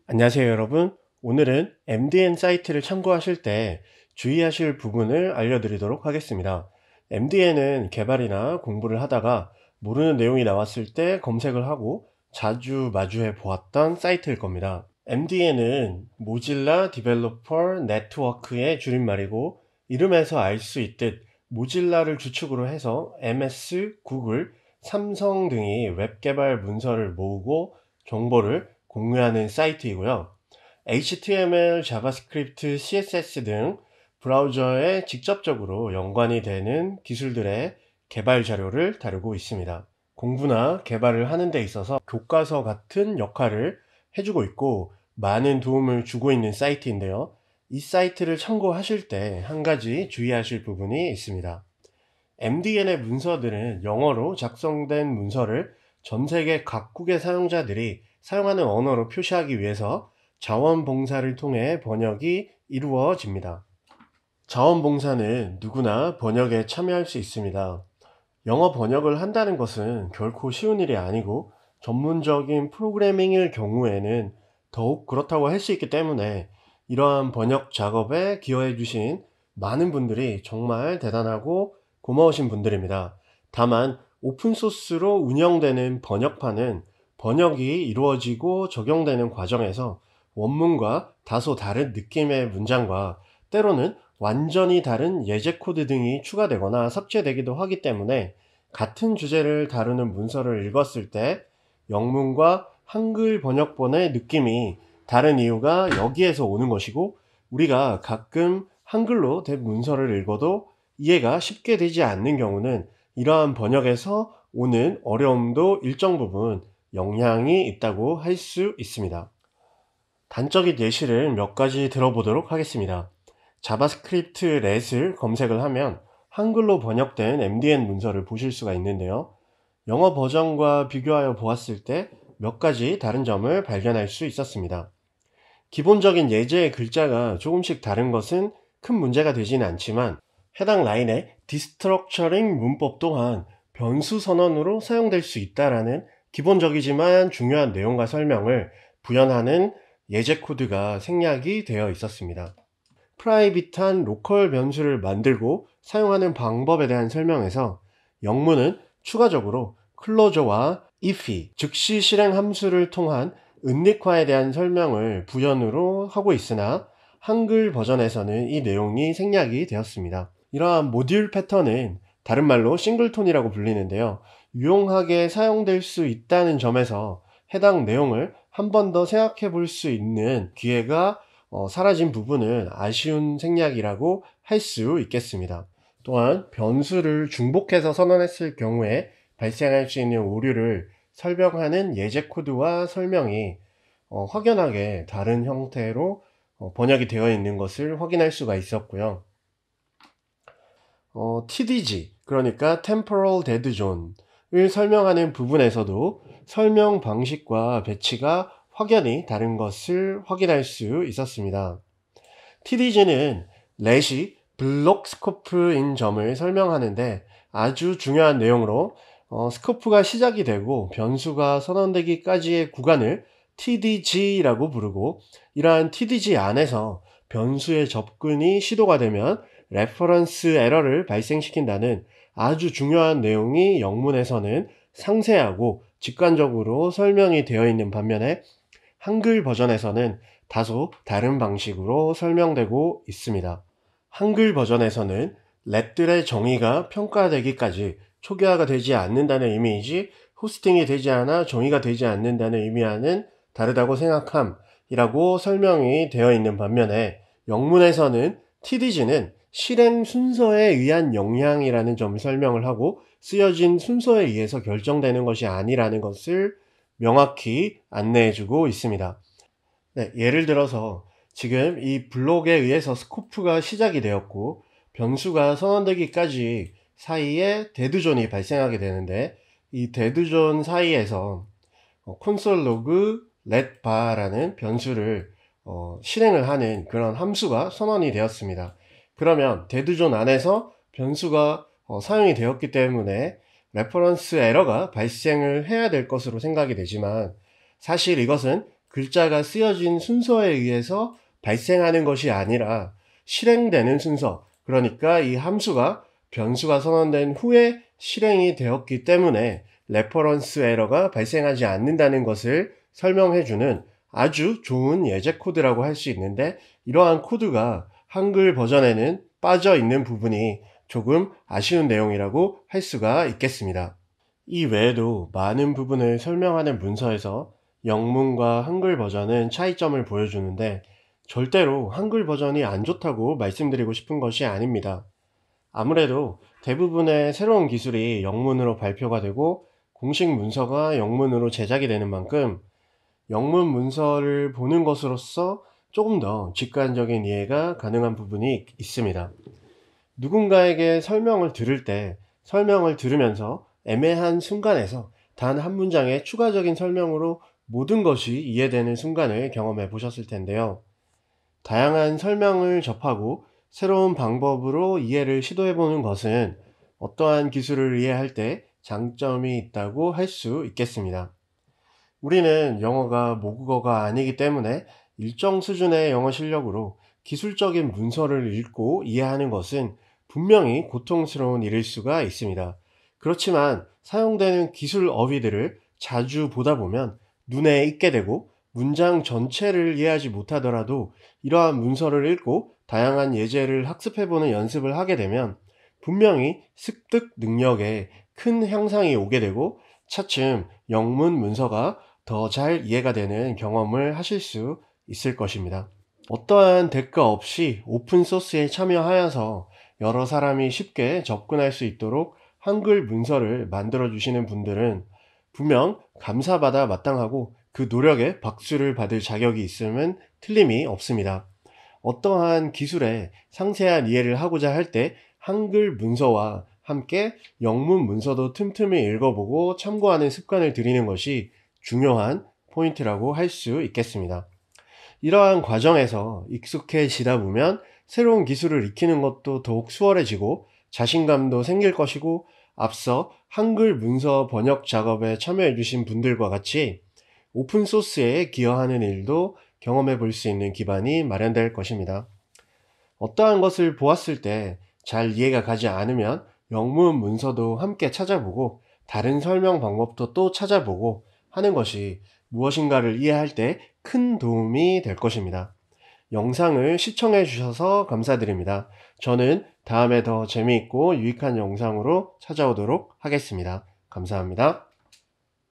안녕하세요 여러분. 오늘은 MDN 사이트를 참고하실 때 주의하실 부분을 알려드리도록 하겠습니다. MDN은 개발이나 공부를 하다가 모르는 내용이 나왔을 때 검색을 하고 자주 마주해 보았던 사이트일 겁니다. MDN은 모질라 디벨로퍼 네트워크의 줄임말이고, 이름에서 알 수 있듯 모질라를 주축으로 해서 MS, 구글, 삼성 등이 웹 개발 문서를 모으고 정보를 공유하는 사이트이고요. HTML, 자바스크립트, CSS 등 브라우저에 직접적으로 연관이 되는 기술들의 개발 자료를 다루고 있습니다. 공부나 개발을 하는 데 있어서 교과서 같은 역할을 해주고 있고 많은 도움을 주고 있는 사이트인데요. 이 사이트를 참고하실 때 한 가지 주의하실 부분이 있습니다. MDN의 문서들은 영어로 작성된 문서를 전 세계 각국의 사용자들이 사용하는 언어로 표시하기 위해서 자원봉사를 통해 번역이 이루어집니다. 자원봉사는 누구나 번역에 참여할 수 있습니다. 영어 번역을 한다는 것은 결코 쉬운 일이 아니고 전문적인 프로그래밍일 경우에는 더욱 그렇다고 할 수 있기 때문에 이러한 번역 작업에 기여해 주신 많은 분들이 정말 대단하고 고마우신 분들입니다. 다만 오픈소스로 운영되는 번역판은 번역이 이루어지고 적용되는 과정에서 원문과 다소 다른 느낌의 문장과 때로는 완전히 다른 예제 코드 등이 추가되거나 삭제되기도 하기 때문에 같은 주제를 다루는 문서를 읽었을 때 영문과 한글 번역본의 느낌이 다른 이유가 여기에서 오는 것이고, 우리가 가끔 한글로 된 문서를 읽어도 이해가 쉽게 되지 않는 경우는 이러한 번역에서 오는 어려움도 일정 부분 영향이 있다고 할 수 있습니다. 단적인 예시를 몇 가지 들어보도록 하겠습니다. 자바스크립트 렛을 검색을 하면 한글로 번역된 MDN 문서를 보실 수가 있는데요. 영어 버전과 비교하여 보았을 때 몇 가지 다른 점을 발견할 수 있었습니다. 기본적인 예제의 글자가 조금씩 다른 것은 큰 문제가 되지는 않지만, 해당 라인의 디스트럭처링 문법 또한 변수 선언으로 사용될 수 있다라는 기본적이지만 중요한 내용과 설명을 부연하는 예제 코드가 생략이 되어 있었습니다. 프라이빗한 로컬 변수를 만들고 사용하는 방법에 대한 설명에서 영문은 추가적으로 클로저와 if, 즉시 실행 함수를 통한 은닉화에 대한 설명을 부연으로 하고 있으나 한글 버전에서는 이 내용이 생략이 되었습니다. 이러한 모듈 패턴은 다른 말로 싱글톤이라고 불리는데요. 유용하게 사용될 수 있다는 점에서 해당 내용을 한 번 더 생각해 볼 수 있는 기회가 사라진 부분은 아쉬운 생략이라고 할 수 있겠습니다. 또한 변수를 중복해서 선언했을 경우에 발생할 수 있는 오류를 설명하는 예제 코드와 설명이 확연하게 다른 형태로 번역이 되어 있는 것을 확인할 수가 있었고요. TDG, 그러니까 Temporal Dead Zone을 설명하는 부분에서도 설명 방식과 배치가 확연히 다른 것을 확인할 수 있었습니다. TDG는 렛이 블록 스코프인 점을 설명하는데 아주 중요한 내용으로, 스코프가 시작이 되고 변수가 선언되기까지의 구간을 TDG라고 부르고, 이러한 TDG 안에서 변수의 접근이 시도가 되면 레퍼런스 에러를 발생시킨다는 아주 중요한 내용이 영문에서는 상세하고 직관적으로 설명이 되어 있는 반면에 한글 버전에서는 다소 다른 방식으로 설명되고 있습니다. 한글 버전에서는 렛들의 정의가 평가되기까지 초기화가 되지 않는다는 의미이지, 호스팅이 되지 않아 정의가 되지 않는다는 의미와는 다르다고 생각함이라고 설명이 되어 있는 반면에 영문에서는 TDG는 실행 순서에 의한 영향이라는 점을 설명을 하고 쓰여진 순서에 의해서 결정되는 것이 아니라는 것을 명확히 안내해주고 있습니다. 네, 예를 들어서 지금 이 블록에 의해서 스코프가 시작이 되었고 변수가 선언되기까지 사이에 데드존이 발생하게 되는데, 이 데드존 사이에서 콘솔 로그 let바라는 변수를 실행을 하는 그런 함수가 선언이 되었습니다. 그러면 데드존 안에서 변수가 사용이 되었기 때문에 레퍼런스 에러가 발생을 해야 될 것으로 생각이 되지만, 사실 이것은 글자가 쓰여진 순서에 의해서 발생하는 것이 아니라 실행되는 순서, 그러니까 이 함수가 변수가 선언된 후에 실행이 되었기 때문에 레퍼런스 에러가 발생하지 않는다는 것을 설명해주는 아주 좋은 예제 코드라고 할 수 있는데, 이러한 코드가 한글 버전에는 빠져 있는 부분이 조금 아쉬운 내용이라고 할 수가 있겠습니다. 이 외에도 많은 부분을 설명하는 문서에서 영문과 한글 버전은 차이점을 보여주는데, 절대로 한글 버전이 안 좋다고 말씀드리고 싶은 것이 아닙니다. 아무래도 대부분의 새로운 기술이 영문으로 발표가 되고 공식 문서가 영문으로 제작이 되는 만큼 영문 문서를 보는 것으로서 조금 더 직관적인 이해가 가능한 부분이 있습니다. 누군가에게 설명을 들을 때 설명을 들으면서 애매한 순간에서 단 한 문장의 추가적인 설명으로 모든 것이 이해되는 순간을 경험해 보셨을 텐데요. 다양한 설명을 접하고 새로운 방법으로 이해를 시도해 보는 것은 어떠한 기술을 이해할 때 장점이 있다고 할 수 있겠습니다. 우리는 영어가 모국어가 아니기 때문에 일정 수준의 영어 실력으로 기술적인 문서를 읽고 이해하는 것은 분명히 고통스러운 일일 수가 있습니다. 그렇지만 사용되는 기술 어휘들을 자주 보다 보면 눈에 익게 되고, 문장 전체를 이해하지 못하더라도 이러한 문서를 읽고 다양한 예제를 학습해보는 연습을 하게 되면 분명히 습득 능력에 큰 향상이 오게 되고, 차츰 영문 문서가 더 잘 이해가 되는 경험을 하실 수 있을 것입니다. 어떠한 대가 없이 오픈소스에 참여하여서 여러 사람이 쉽게 접근할 수 있도록 한글 문서를 만들어 주시는 분들은 분명 감사받아 마땅하고 그 노력에 박수를 받을 자격이 있음은 틀림이 없습니다. 어떠한 기술에 상세한 이해를 하고자 할 때 한글 문서와 함께 영문 문서도 틈틈이 읽어보고 참고하는 습관을 들이는 것이 중요한 포인트라고 할 수 있겠습니다. 이러한 과정에서 익숙해지다 보면 새로운 기술을 익히는 것도 더욱 수월해지고 자신감도 생길 것이고, 앞서 한글 문서 번역 작업에 참여해 주신 분들과 같이 오픈소스에 기여하는 일도 경험해 볼 수 있는 기반이 마련될 것입니다. 어떠한 것을 보았을 때 잘 이해가 가지 않으면 영문 문서도 함께 찾아보고 다른 설명 방법도 또 찾아보고 하는 것이 무엇인가를 이해할 때 큰 도움이 될 것입니다. 영상을 시청해 주셔서 감사드립니다. 저는 다음에 더 재미있고 유익한 영상으로 찾아오도록 하겠습니다. 감사합니다.